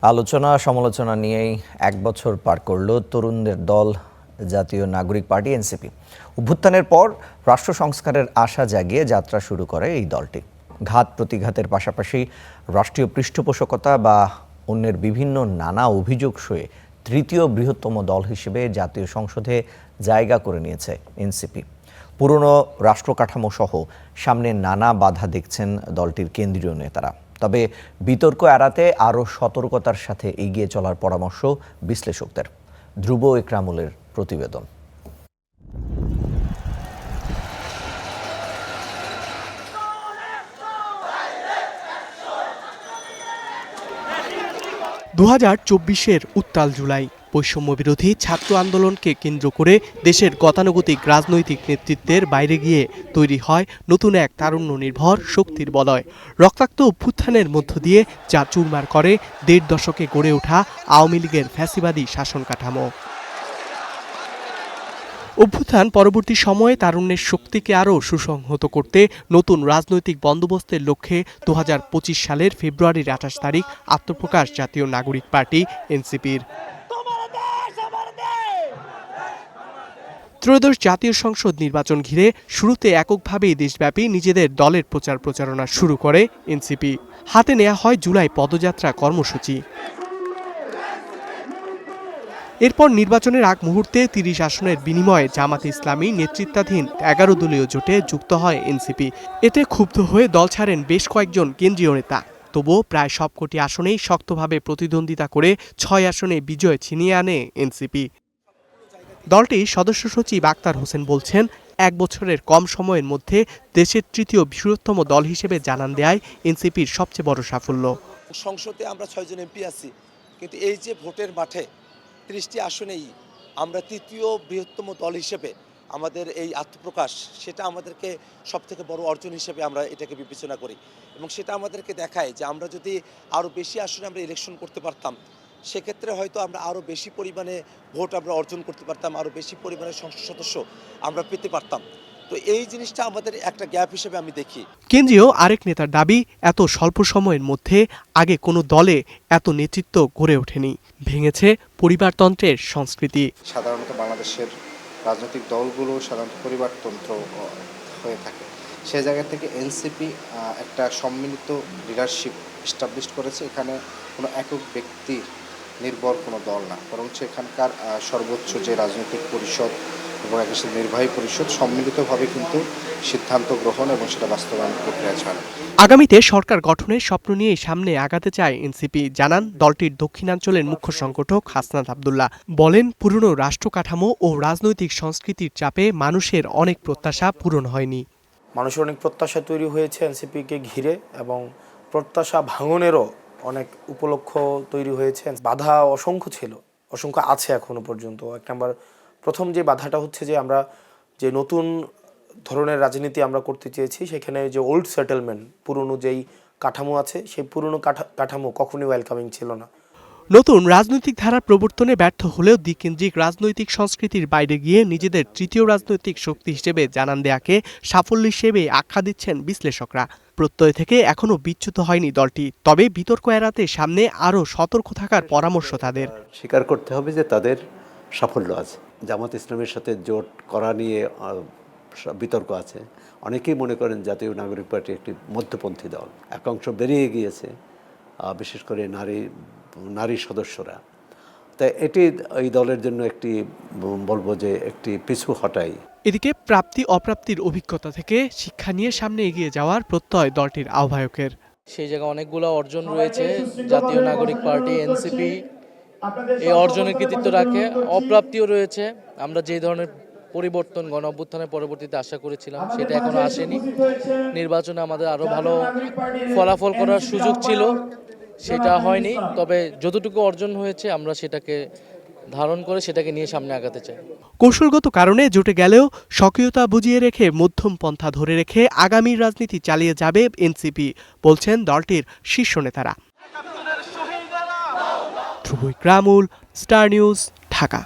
আলোচনা সমালোচনা নিয়েই এক বছর পার করল তরুণদের দল জাতীয় নাগরিক পার্টি এনসিপি। অভ্যুত্থানের পর রাষ্ট্র সংস্কারের আশা জাগিয়ে যাত্রা শুরু করে এই দলটি। ঘাত প্রতিঘাতের পাশাপাশি রাষ্ট্রীয় পৃষ্ঠপোষকতা বা অন্যের বিভিন্ন নানা অভিযোগ সয়ে তৃতীয় বৃহত্তম দল হিসেবে জাতীয় সংসদে জায়গা করে নিয়েছে এনসিপি। পুরনো রাষ্ট্র কাঠামো সহ সামনে নানা বাধা দেখছেন দলটির কেন্দ্রীয় নেতারা। তবে বিতর্ক এড়াতে আরও সতর্কতার সাথে এগিয়ে চলার পরামর্শ বিশ্লেষকদের। ধ্রুব ইকরামুলের প্রতিবেদন। 2024-এর উত্তাল জুলাই বৈষম্য বিরোধী ছাত্র আন্দোলনকে কেন্দ্র করে দেশের গতানুগতিক রাজনৈতিক নেতৃত্বের বাইরে গিয়ে তৈরি হয় নতুন এক তারুণ্য নির্ভর শক্তির বলয়। রক্তাক্ত অভ্যুত্থানের মধ্য দিয়ে যা চুরমার করে ১.৫ দশকে গড়ে ওঠা আওয়ামী লীগের ফ্যাসিবাদী শাসন কাঠামো। অভ্যুত্থান পরবর্তী সময়ে তারুণ্যের শক্তিকে আরও সুসংহত করতে নতুন রাজনৈতিক বন্দোবস্তের লক্ষ্যে 2025 সালের ফেব্রুয়ারির 28 তারিখ আত্মপ্রকাশ জাতীয় নাগরিক পার্টি এনসিপির। ত্রয়োদশ জাতীয় সংসদ নির্বাচন ঘিরে শুরুতে এককভাবেই দেশব্যাপী নিজেদের দলের প্রচারণা শুরু করে এনসিপি। হাতে নেওয়া হয় জুলাই পদযাত্রা কর্মসূচি। এরপর নির্বাচনের আগ মুহূর্তে 30 আসনের বিনিময়ে জামাতে ইসলামী নেতৃত্বাধীন 11 দলীয় জোটে যুক্ত হয় এনসিপি। এতে ক্ষুব্ধ হয়ে দল ছাড়েন বেশ কয়েকজন কেন্দ্রীয় নেতা। তবুও প্রায় সবকটি আসনেই শক্তভাবে প্রতিদ্বন্দ্বিতা করে 6 আসনে বিজয় ছিনিয়ে আনে এনসিপি। দলটির সদস্য সচিব আক্তার হোসেন বলছেন, 1 বছরের কম সময়ের মধ্যে দেশের তৃতীয় বৃহত্তম দল হিসেবে জানান দেয় এনসিপির সবচেয়ে বড় সাফল্য। সংসদে আমরা 6 জন এমপি আছি, কিন্তু এই যে ভোটের মাঠে 30টি আসনেই আমরা তৃতীয় বৃহত্তম দল হিসেবে আমাদের এই আত্মপ্রকাশ, সেটা আমাদেরকে সবথেকে বড় অর্জন হিসেবে আমরা এটাকে বিবেচনা করি। এবং সেটা আমাদেরকে দেখায় যে আমরা যদি আরও বেশি আসনে আমরা ইলেকশন করতে পারতাম, সেক্ষেত্রে হয়তো আমরা আরও বেশি পরিমাণে ভোট আমরা অর্জন করতে পারতাম, আরও বেশি পরিমাণে সংসদ সদস্য আমরা পেতে পারতাম। তো এই জিনিসটা আমাদের একটা গ্যাপ হিসেবে আমি দেখি। কেন্দ্রীয় আরেক নেতার দাবি, এত স্বল্প সময়ের মধ্যে আগে কোনো দলে এত নেতৃত্ব গড়ে ওঠেনি। ভেঙেছে পরিবারতন্ত্রের সংস্কৃতি। সাধারণত বাংলাদেশের রাজনৈতিক দলগুলো সাধারণত পরিবারতন্ত্র হয়ে থাকে। সেই জায়গা থেকে এনসিপি একটা সম্মিলিত লিডারশিপ এস্টাবলিশ করেছে। এখানে কোনো একক ব্যক্তি নির্ভর কোনো দল না, বরং এখানকার সর্বোচ্চ যে রাজনৈতিক পরিষদ এবং একটা নির্বাহী পরিষদ সম্মিলিতভাবে কিন্তু সিদ্ধান্ত গ্রহণ এবং সেটা বাস্তবায়ন প্রক্রিয়া চলে। আগামীতে সরকার গঠনের স্বপ্ন নিয়ে সামনে আগাতে চায় এনসিপি, জানান দলটির দক্ষিণাঞ্চলের মুখ্য সংগঠক হাসনাত আব্দুল্লাহ। বলেন, পুরনো রাষ্ট্র কাঠামো ও রাজনৈতিক সংস্কৃতির চাপে মানুষের অনেক প্রত্যাশা পূরণ হয়নি। মানুষের অনেক প্রত্যাশা তৈরি হয়েছে এনসিপিকে ঘিরে, এবং প্রত্যাশা ভাঙনেরও অনেক উপলক্ষ তৈরি হয়েছে। বাধা অসংখ্য ছিল, অসংখ্য আছে এখনো পর্যন্ত। প্রথম যে বাধাটা হচ্ছে যে আমরা যে নতুন ধরনের রাজনীতি আমরা করতে চেয়েছি, সেখানে যে ওল্ড সেটেলমেন্ট, পুরনো যেই কাঠামো আছে, সেই পুরনো কাঠামো কখনোই ওয়েলকামিং ছিল না। নতুন রাজনৈতিক ধারার প্রবর্তনে ব্যর্থ হলেও দ্বিকেন্দ্রিক রাজনৈতিক সংস্কৃতির বাইরে গিয়ে নিজেদের তৃতীয় রাজনৈতিক শক্তি হিসেবে জানান দেয়াকে সাফল্য হিসেবে আখ্যা দিচ্ছেন বিশ্লেষকরা। প্রত্যয় থেকে এখনও বিচ্যুত হয়নি দলটি, তবে বিতর্ক এড়াতে সামনে আরও সতর্ক থাকার পরামর্শ তাদের। স্বীকার করতে হবে যে তাদের সাফল্য আছে। জামাত ইসলামের সাথে জোট করা নিয়ে বিতর্ক আছে। অনেকেই মনে করেন জাতীয় নাগরিক পার্টি একটি মধ্যপন্থী দল। একাংশ বেরিয়ে গিয়েছে, বিশেষ করে নারী সদস্যরা। তাই এটি এই দলের জন্য একটি বলবো যে একটি পিছু হটাই। এদিকে প্রাপ্তি অপ্রাপ্তির অভিজ্ঞতা থেকে শিক্ষা নিয়ে সামনে এগিয়ে যাওয়ার প্রত্যয় দলটির আহ্বায়কের। সেই জায়গায় অনেকগুলো অর্জন রয়েছে। জাতীয় নাগরিক পার্টি এনসিপি এই অর্জনের কৃতিত্ব রাখে। অপ্রাপ্তিও রয়েছে। আমরা যে ধরনের পরিবর্তন গণ অভ্যুত্থানের পরবর্তীতে আশা করেছিলাম, সেটা এখনো আসেনি। নির্বাচনে আমাদের আরো ভালো ফলাফল করার সুযোগ ছিল, সেটা হয়নি। তবে যতটুকু অর্জন হয়েছে আমরা সেটাকে ধারণ করে সেটাকে নিয়ে সামনে আগাতে চাই। কৌশলগত কারণে জুটে গেলেও স্বকীয়তা বুঝিয়ে রেখে মধ্যম পন্থা ধরে রেখে আগামী রাজনীতি চালিয়ে যাবে এনসিপি, বলছেন দলটির শীর্ষ নেতারা। ধ্রুব ইকরামুল, স্টার নিউজ, ঢাকা।